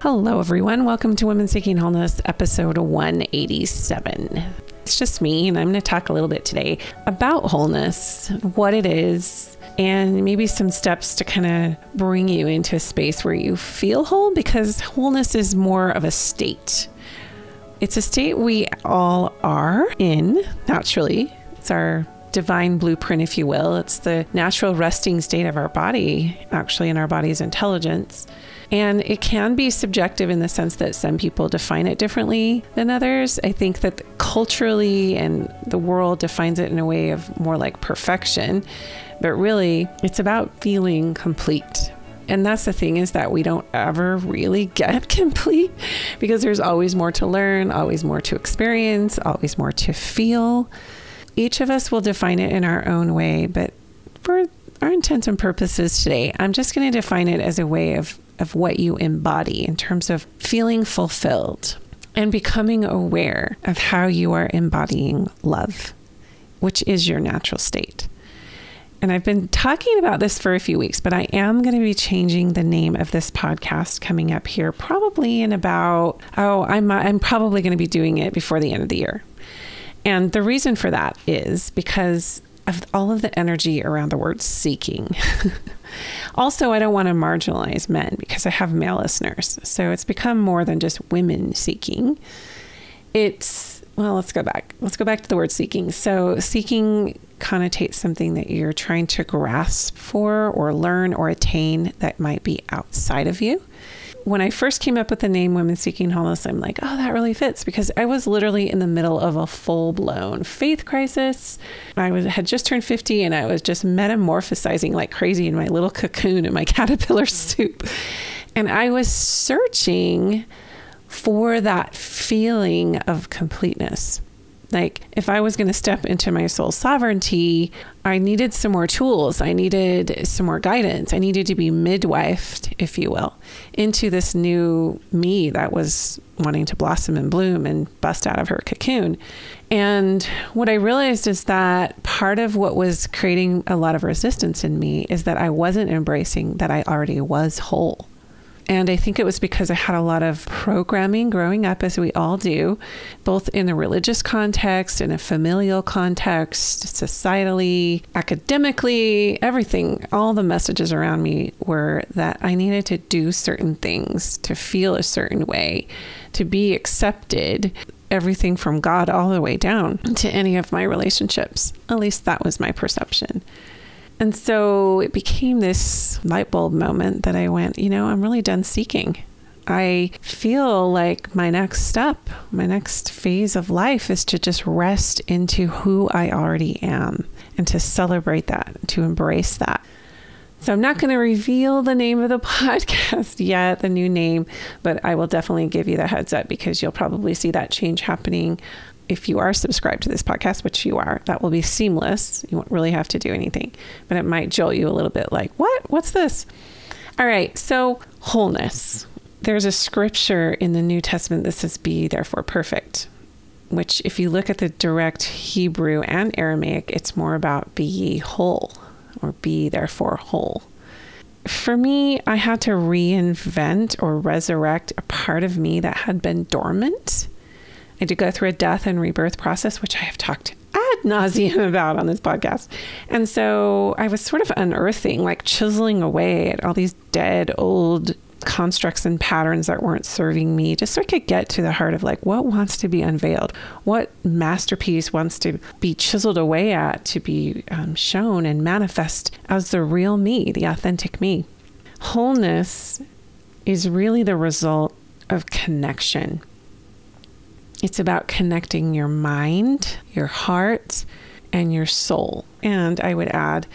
Hello, everyone. Welcome to Women Seeking Wholeness, episode 187. It's just me, and I'm going to talk a little bit today about wholeness, what it is, and maybe some steps to kind of bring you into a space where you feel whole, because wholeness is more of a state. It's a state we all are in, naturally. It's our divine blueprint, if you will. It's the natural resting state of our body, actually, in our body's intelligence. And it can be subjective in the sense that some people define it differently than others. I think that culturally and the world defines it in a way of more like perfection, but really it's about feeling complete. And that's the thing, is that we don't ever really get complete because there's always more to learn, always more to experience, always more to feel. Each of us will define it in our own way, but for our intents and purposes today, I'm just going to define it as a way of what you embody in terms of feeling fulfilled and becoming aware of how you are embodying love, which is your natural state. And I've been talking about this for a few weeks, but I am going to be changing the name of this podcast coming up here probably in about, I'm probably going to be doing it before the end of the year. And the reason for that is because of all of the energy around the word seeking. Also, I don't want to marginalize men because I have male listeners. So it's become more than just women seeking. Let's go back. Let's go back to the word seeking. So seeking connotates something that you're trying to grasp for or learn or attain that might be outside of you. When I first came up with the name Women Seeking Wholeness, I'm like, oh, that really fits, because I was literally in the middle of a full-blown faith crisis. I had just turned 50 and I was just metamorphosizing like crazy in my little cocoon in my caterpillar soup. And I was searching for that feeling of completeness. Like, if I was going to step into my soul sovereignty, I needed some more tools. I needed some more guidance. I needed to be midwifed, if you will, into this new me that was wanting to blossom and bloom and bust out of her cocoon. And what I realized is that part of what was creating a lot of resistance in me is that I wasn't embracing that I already was whole. And I think it was because I had a lot of programming growing up, as we all do, both in a religious context, in a familial context, societally, academically, everything. All the messages around me were that I needed to do certain things, to feel a certain way, to be accepted, everything from God all the way down to any of my relationships. At least that was my perception. And so it became this light bulb moment that I went, I'm really done seeking. I feel like my next step, my next phase of life is to just rest into who I already am and to celebrate that, to embrace that. So I'm not going to reveal the name of the podcast yet, the new name, but I will definitely give you the heads up because you'll probably see that change happening. If you are subscribed to this podcast, which you are, that will be seamless. You won't really have to do anything, but it might jolt you a little bit like, what? What's this? All right. So wholeness. There's a scripture in the New Testament that says, be therefore perfect, which if you look at the direct Hebrew and Aramaic, it's more about be ye whole or be therefore whole. For me, I had to reinvent or resurrect a part of me that had been dormant. I did go through a death and rebirth process, which I have talked ad nauseum about on this podcast. And so I was sort of unearthing, like chiseling away at all these dead old constructs and patterns that weren't serving me, just so I could get to the heart of like, what wants to be unveiled? What masterpiece wants to be chiseled away at, to be shown and manifest as the real me, the authentic me? Wholeness is really the result of connection. It's about connecting your mind, your heart, and your soul. And I would add,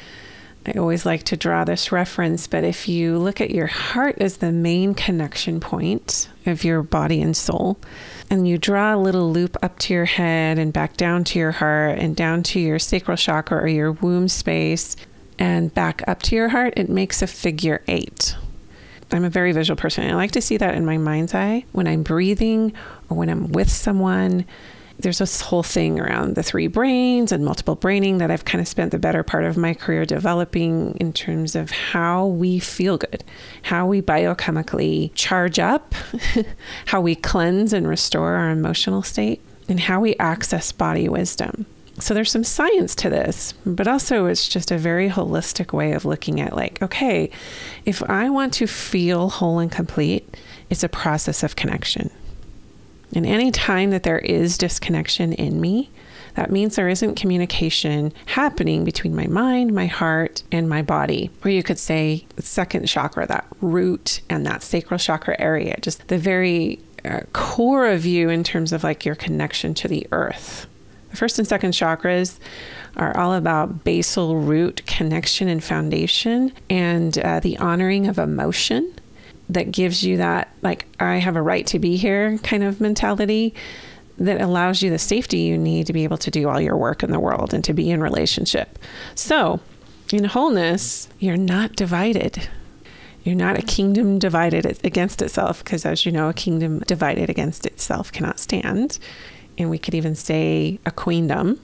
I always like to draw this reference, but if you look at your heart as the main connection point of your body and soul, and you draw a little loop up to your head and back down to your heart and down to your sacral chakra or your womb space and back up to your heart, it makes a figure 8. I'm a very visual person. I like to see that in my mind's eye when I'm breathing or when I'm with someone. there's this whole thing around the 3 brains and multiple braining that I've kind of spent the better part of my career developing in terms of how we feel good, how we biochemically charge up, how we cleanse and restore our emotional state, and how we access body wisdom. So there's some science to this, but also it's just a very holistic way of looking at like, okay, if I want to feel whole and complete, it's a process of connection. And any time that there is disconnection in me, that means there isn't communication happening between my mind, my heart, and my body. Or you could say the second chakra, that root and that sacral chakra area, just the very core of you in terms of like your connection to the earth. The first and second chakras are all about basal root connection and foundation, and the honoring of emotion that gives you that, like, I have a right to be here kind of mentality that allows you the safety you need to be able to do all your work in the world and to be in relationship. So in wholeness, you're not divided. You're not a kingdom divided against itself, because as you know, a kingdom divided against itself cannot stand. And we could even say a queendom.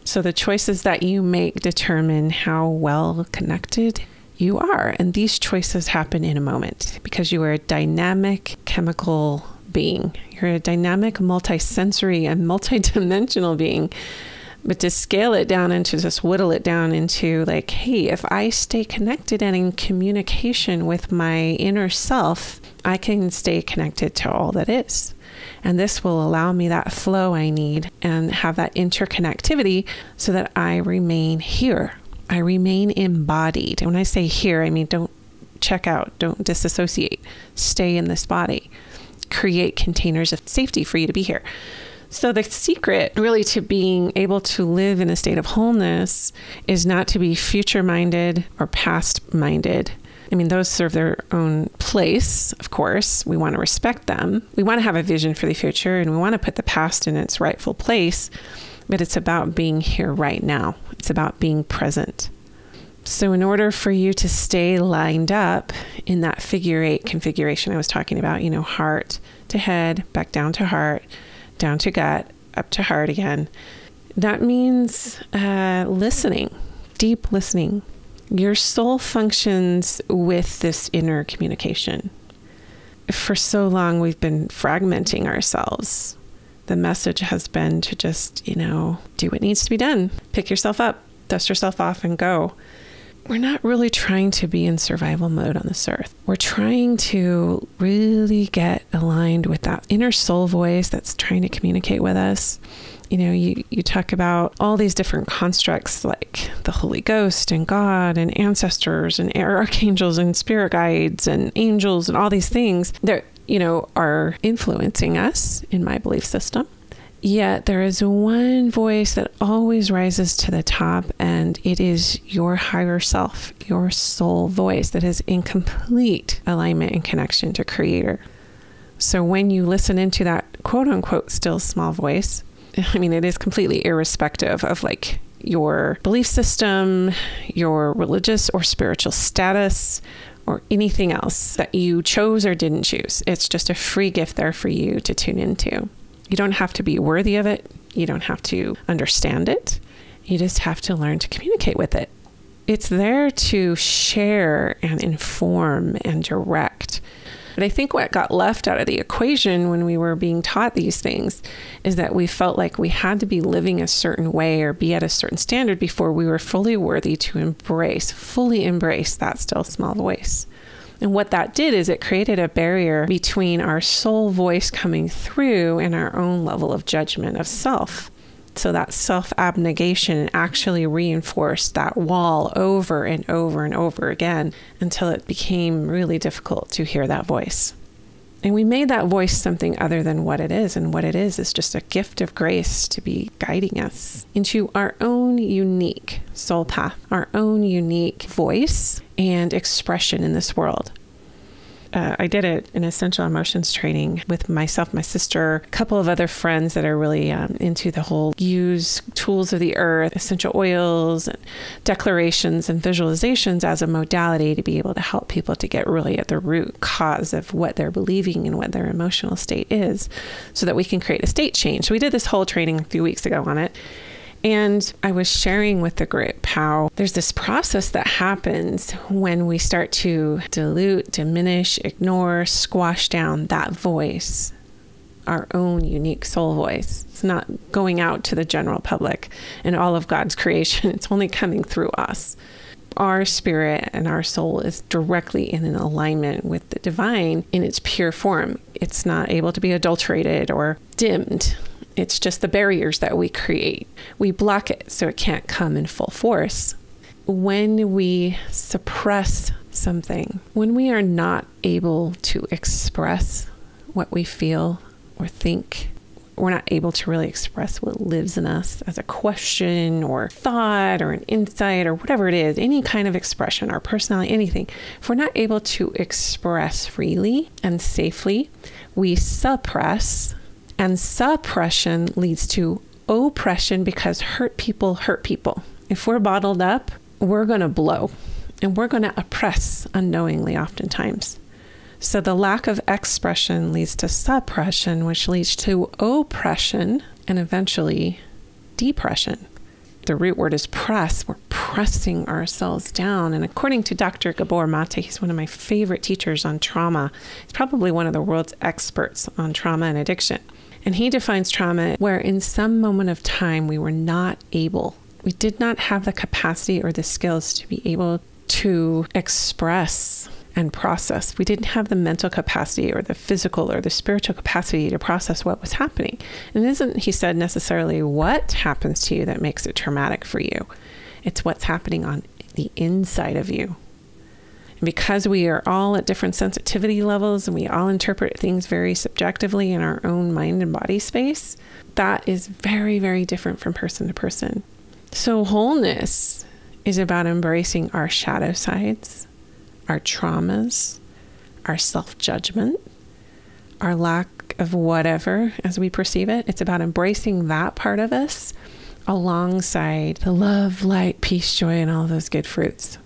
So the choices that you make determine how well connected you are. And these choices happen in a moment because you are a dynamic chemical being. You're a dynamic, multisensory and multidimensional being. But to scale it down and to just whittle it down into like, hey, if I stay connected and in communication with my inner self, I can stay connected to all that is. And this will allow me that flow I need and have that interconnectivity so that I remain here. I remain embodied. And when I say here, I mean, don't check out, don't disassociate, stay in this body, create containers of safety for you to be here. So the secret really to being able to live in a state of wholeness is not to be future minded or past minded. I mean, those serve their own place, of course. We want to respect them. We want to have a vision for the future, and we want to put the past in its rightful place. But it's about being here right now. It's about being present. So in order for you to stay lined up in that figure 8 configuration I was talking about, you know, heart to head, back down to heart, down to gut, up to heart again, that means listening, deep listening. Your soul functions with this inner communication. For so long, we've been fragmenting ourselves. The message has been to just, you know, do what needs to be done. Pick yourself up, dust yourself off, and go. We're not really trying to be in survival mode on this earth. We're trying to really get aligned with that inner soul voice that's trying to communicate with us. You know, you talk about all these different constructs like the Holy Ghost and God and ancestors and archangels and spirit guides and angels and all these things that, you know, are influencing us in my belief system. Yet there is one voice that always rises to the top, and it is your higher self, your soul voice that is in complete alignment and connection to Creator. So when you listen into that quote unquote still small voice, I mean, it is completely irrespective of like your belief system, your religious or spiritual status, or anything else that you chose or didn't choose. It's just a free gift there for you to tune into. You don't have to be worthy of it. You don't have to understand it. You just have to learn to communicate with it. It's there to share and inform and direct. But I think what got left out of the equation when we were being taught these things is that we felt like we had to be living a certain way or be at a certain standard before we were fully worthy to fully embrace that still small voice. And what that did is it created a barrier between our soul voice coming through and our own level of judgment of self. So that self-abnegation actually reinforced that wall over and over and over again until it became really difficult to hear that voice. And we made that voice something other than what it is. And what it is just a gift of grace to be guiding us into our own unique soul path, our own unique voice and expression in this world. I did an essential emotions training with myself, my sister, a couple of other friends that are really into the whole use tools of the earth, essential oils, and declarations and visualizations as a modality to be able to help people to get really at the root cause of what they're believing and what their emotional state is, so that we can create a state change. So we did this whole training a few weeks ago on it. And I was sharing with the group how there's this process that happens when we start to dilute, diminish, ignore, squash down that voice, our own unique soul voice. It's not going out to the general public and all of God's creation. It's only coming through us. Our spirit and our soul is directly in an alignment with the divine in its pure form. It's not able to be adulterated or dimmed. It's just the barriers that we create. We block it so it can't come in full force. When we suppress something, when we are not able to express what we feel or think, we're not able to really express what lives in us as a question or thought or an insight or whatever it is, any kind of expression, our personality, anything. If we're not able to express freely and safely, we suppress. And suppression leads to oppression, because hurt people hurt people. If we're bottled up, we're going to blow, and we're going to oppress unknowingly oftentimes. So the lack of expression leads to suppression, which leads to oppression and eventually depression. The root word is press. We're pressing ourselves down. And according to Dr. Gabor Mate, he's one of my favorite teachers on trauma. He's probably one of the world's experts on trauma and addiction. And he defines trauma where in some moment of time we did not have the capacity or the skills to be able to express and process. We didn't have the mental capacity or the physical or the spiritual capacity to process what was happening. And it isn't, he said, necessarily what happens to you that makes it traumatic for you. It's what's happening on the inside of you. And because we are all at different sensitivity levels and we all interpret things very subjectively in our own mind and body space, that is very, very different from person to person. So wholeness is about embracing our shadow sides, our traumas, our self-judgment, our lack of whatever as we perceive it. It's about embracing that part of us alongside the love, light, peace, joy, and all of those good fruits.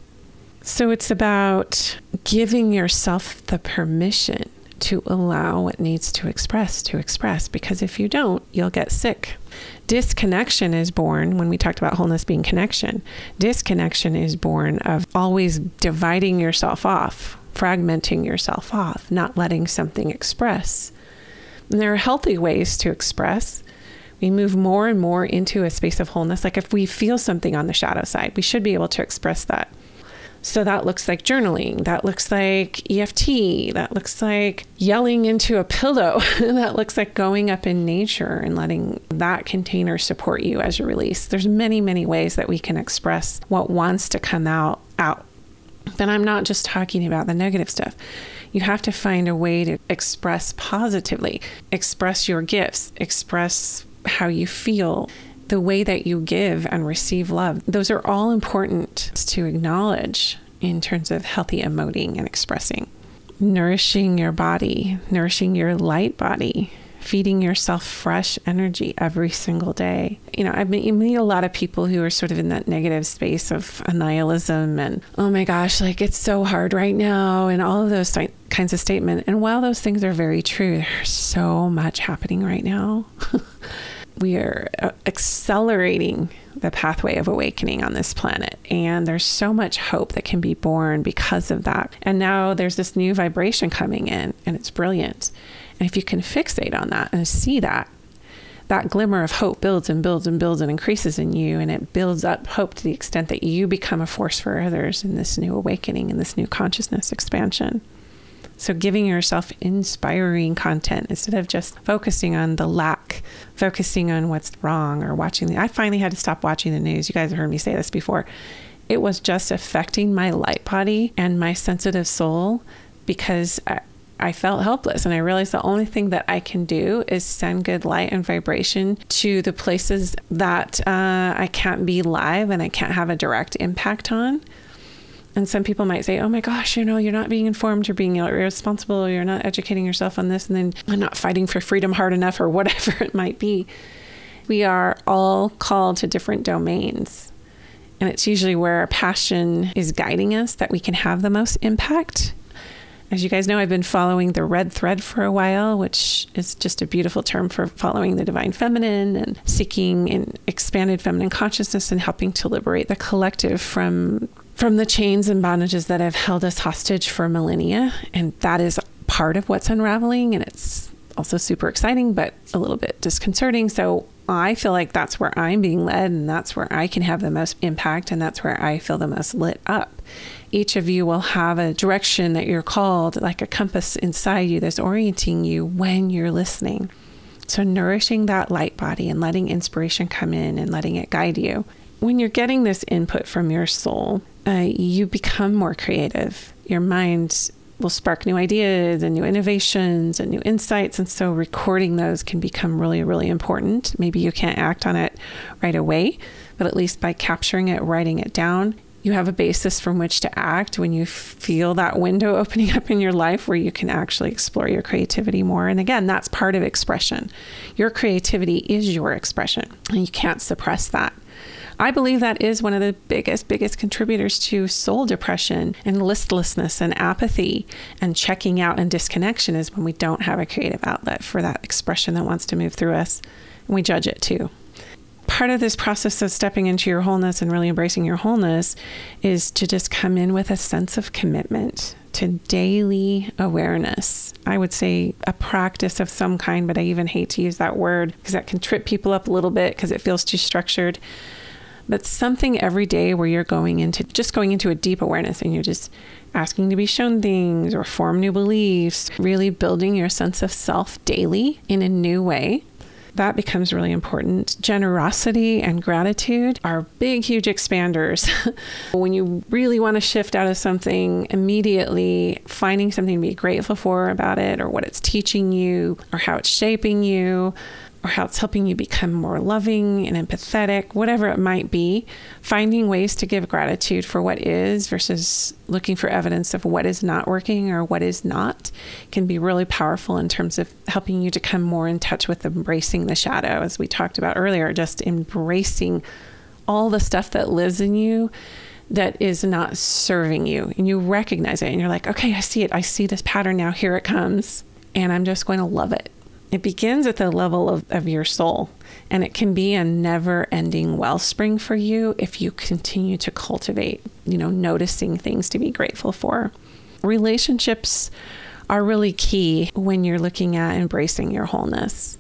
So it's about giving yourself the permission to allow what needs to express, because if you don't, you'll get sick. Disconnection is born, when we talked about wholeness being connection, disconnection is born of always dividing yourself off, fragmenting yourself off, not letting something express. And there are healthy ways to express. We move more and more into a space of wholeness. Like if we feel something on the shadow side, we should be able to express that. So that looks like journaling. That looks like EFT. That looks like yelling into a pillow. That looks like going up in nature and letting that container support you as you release. There's many, many ways that we can express what wants to come out. But I'm not just talking about the negative stuff. You have to find a way to express positively, express your gifts, express how you feel, the way that you give and receive love. Those are all important to acknowledge in terms of healthy emoting and expressing. Nourishing your body, nourishing your light body, feeding yourself fresh energy every single day. You know, you meet a lot of people who are sort of in that negative space of nihilism and, oh my gosh, like it's so hard right now, and all of those kinds of statements. And while those things are very true, there's so much happening right now. We are accelerating the pathway of awakening on this planet. And there's so much hope that can be born because of that. And now there's this new vibration coming in, and it's brilliant. And if you can fixate on that and see that, that glimmer of hope builds and builds and builds and increases in you. And it builds up hope to the extent that you become a force for others in this new awakening, in this new consciousness expansion. So giving yourself inspiring content instead of just focusing on the lack, focusing on what's wrong or watching. I finally had to stop watching the news. You guys have heard me say this before. It was just affecting my light body and my sensitive soul because I felt helpless. And I realized the only thing that I can do is send good light and vibration to the places that I can't be live and I can't have a direct impact on. And some people might say, oh my gosh, you're not being informed, you're being irresponsible, you're not educating yourself on this, and then I'm not fighting for freedom hard enough, or whatever it might be. We are all called to different domains. And it's usually where our passion is guiding us that we can have the most impact. As you guys know, I've been following the red thread for a while, which is just a beautiful term for following the divine feminine and seeking an expanded feminine consciousness and helping to liberate the collective from the chains and bondages that have held us hostage for millennia. And that is part of what's unraveling. And it's also super exciting, but a little bit disconcerting. So I feel like that's where I'm being led, and that's where I can have the most impact, and that's where I feel the most lit up. Each of you will have a direction that you're called, like a compass inside you that's orienting you when you're listening. So nourishing that light body and letting inspiration come in and letting it guide you. When you're getting this input from your soul, you become more creative. Your mind will spark new ideas and new innovations and new insights. And so recording those can become really, really important. Maybe you can't act on it right away, but at least by capturing it, writing it down, you have a basis from which to act when you feel that window opening up in your life where you can actually explore your creativity more. And again, that's part of expression. Your creativity is your expression, and you can't suppress that. I believe that is one of the biggest contributors to soul depression and listlessness and apathy and checking out and disconnection, is when we don't have a creative outlet for that expression that wants to move through us, and we judge it too. Part of this process of stepping into your wholeness and really embracing your wholeness is to just come in with a sense of commitment to daily awareness. I would say a practice of some kind, but I even hate to use that word because that can trip people up a little bit because it feels too structured. But something every day where you're going into a deep awareness, and you're just asking to be shown things or form new beliefs, really building your sense of self daily in a new way. That becomes really important. Generosity and gratitude are big, huge expanders. When you really want to shift out of something, immediately finding something to be grateful for about it, or what it's teaching you, or how it's shaping you, or how it's helping you become more loving and empathetic, whatever it might be, finding ways to give gratitude for what is versus looking for evidence of what is not working or what is not can be really powerful in terms of helping you to come more in touch with embracing the shadow, as we talked about earlier, just embracing all the stuff that lives in you that is not serving you. And you recognize it and you're like, okay, I see it. I see this pattern now. Here it comes. And I'm just going to love it. It begins at the level of your soul, and it can be a never-ending wellspring for you if you continue to cultivate, noticing things to be grateful for. Relationships are really key when you're looking at embracing your wholeness.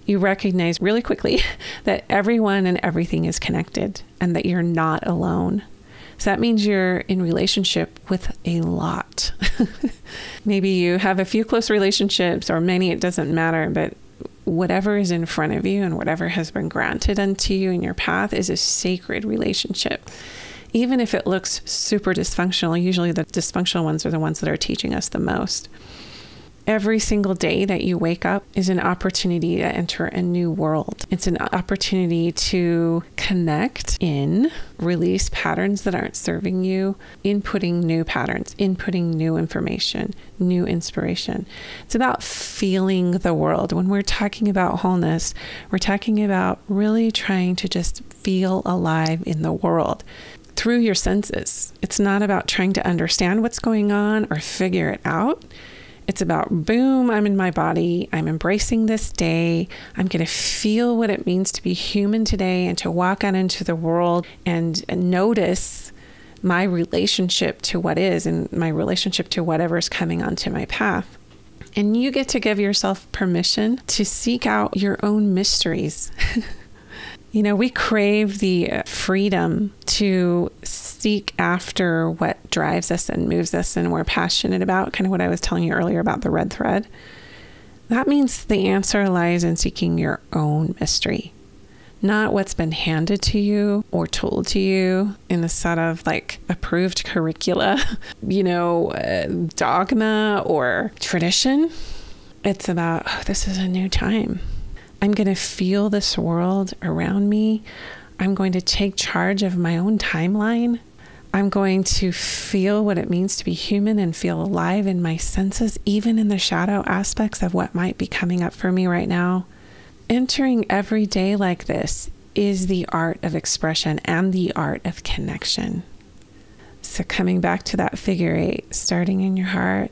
You recognize really quickly that everyone and everything is connected and that you're not alone. So that means you're in relationship with a lot. Maybe you have a few close relationships, or many, it doesn't matter, but whatever is in front of you and whatever has been granted unto you in your path is a sacred relationship. Even if it looks super dysfunctional, usually the dysfunctional ones are the ones that are teaching us the most. Every single day that you wake up is an opportunity to enter a new world. It's an opportunity to connect in, release patterns that aren't serving you, inputting new patterns, inputting new information, new inspiration. It's about feeling the world. When we're talking about wholeness, we're talking about really trying to just feel alive in the world through your senses. It's not about trying to understand what's going on or figure it out. It's about, boom, I'm in my body. I'm embracing this day. I'm going to feel what it means to be human today and to walk out into the world and notice my relationship to what is and my relationship to whatever's coming onto my path. And you get to give yourself permission to seek out your own mysteries. We crave the freedom to seek after what drives us and moves us and we're passionate about, kind of what I was telling you earlier about the red thread. That means the answer lies in seeking your own mystery, not what's been handed to you or told to you in a set of approved curricula, dogma or tradition. It's about, this is a new time. I'm going to feel this world around me. I'm going to take charge of my own timeline. I'm going to feel what it means to be human and feel alive in my senses, even in the shadow aspects of what might be coming up for me right now. Entering every day like this is the art of expression and the art of connection. So coming back to that figure 8, starting in your heart,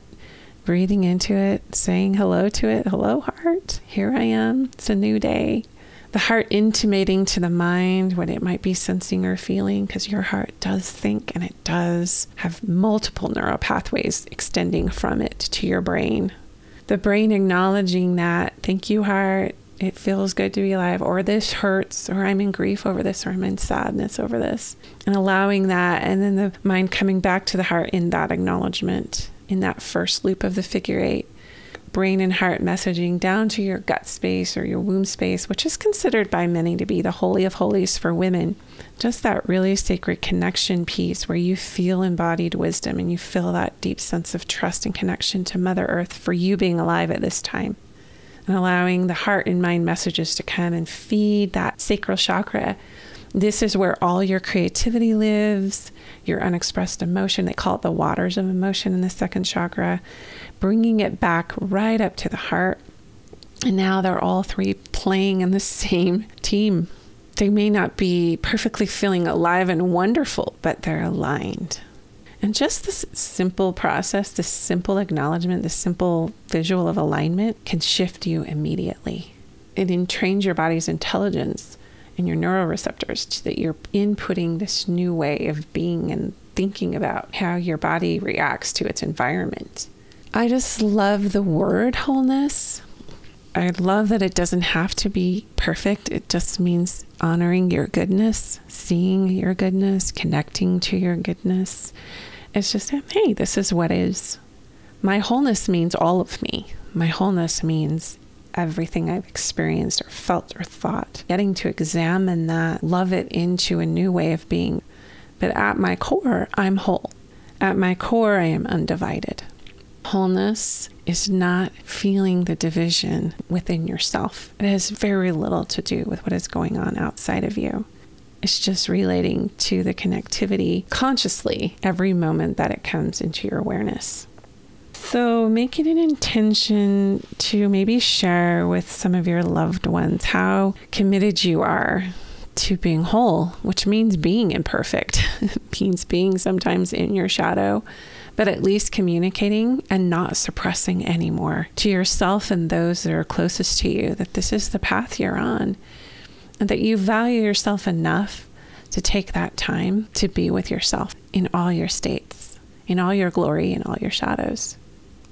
breathing into it, saying hello to it. Hello, heart. Here I am. It's a new day. The heart intimating to the mind what it might be sensing or feeling, because your heart does think, and it does have multiple neural pathways extending from it to your brain. The brain acknowledging that, thank you, heart. It feels good to be alive, or this hurts, or I'm in grief over this, or I'm in sadness over this. And allowing that, and then the mind coming back to the heart in that acknowledgement, in that first loop of the figure 8. Brain and heart messaging down to your gut space or your womb space, which is considered by many to be the holy of holies for women. Just that really sacred connection piece where you feel embodied wisdom and you feel that deep sense of trust and connection to Mother Earth for you being alive at this time. And allowing the heart and mind messages to come and feed that sacral chakra. This is where all your creativity lives, your unexpressed emotion. They call it the waters of emotion in the second chakra, bringing it back right up to the heart. And now they're all three playing in the same team. They may not be perfectly feeling alive and wonderful, but they're aligned. And just this simple process, this simple acknowledgement, this simple visual of alignment can shift you immediately. It entrains your body's intelligence and your neuroreceptors that you're inputting this new way of being and thinking about how your body reacts to its environment. I just love the word wholeness. I love that it doesn't have to be perfect. It just means honoring your goodness, seeing your goodness, connecting to your goodness. It's just, hey, this is what is. My wholeness means all of me. My wholeness means everything I've experienced or felt or thought. Getting to examine that, love it into a new way of being. But at my core, I'm whole. At my core, I am undivided. Wholeness is not feeling the division within yourself. It has very little to do with what is going on outside of you. It's just relating to the connectivity consciously every moment that it comes into your awareness. So make it an intention to maybe share with some of your loved ones how committed you are to being whole, which means being imperfect. It means being sometimes in your shadow, but at least communicating and not suppressing anymore to yourself and those that are closest to you that this is the path you're on, and that you value yourself enough to take that time to be with yourself in all your states, in all your glory, in all your shadows.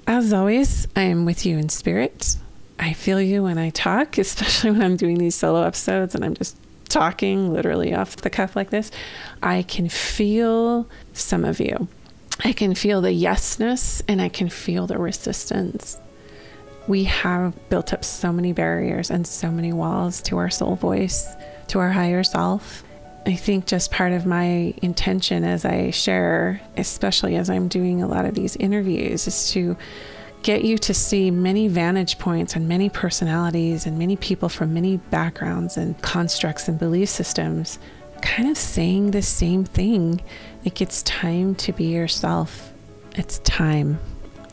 As always, I am with you in spirit. I feel you when I talk, especially when I'm doing these solo episodes and I'm just talking literally off the cuff like this. I can feel some of you. I can feel the yesness and I can feel the resistance. We have built up so many barriers and so many walls to our soul voice, to our higher self. I think just part of my intention as I share, especially as I'm doing a lot of these interviews, is to get you to see many vantage points and many personalities and many people from many backgrounds and constructs and belief systems kind of saying the same thing. Like, it's time to be yourself. It's time.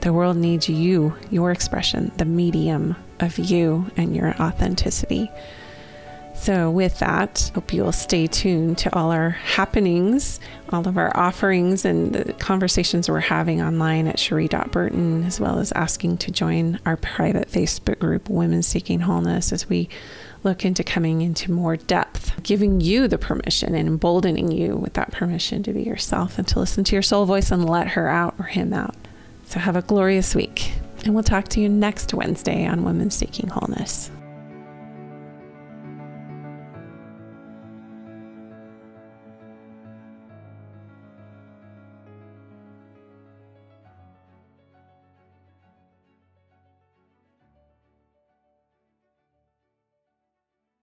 The world needs you, your expression, the medium of you and your authenticity. So with that, hope you will stay tuned to all our happenings, all of our offerings and the conversations we're having online at Cherie.Burton, as well as asking to join our private Facebook group, Women Seeking Wholeness, as we look into coming into more depth, giving you the permission and emboldening you with that permission to be yourself and to listen to your soul voice and let her out or him out. So have a glorious week, and we'll talk to you next Wednesday on Women Seeking Wholeness.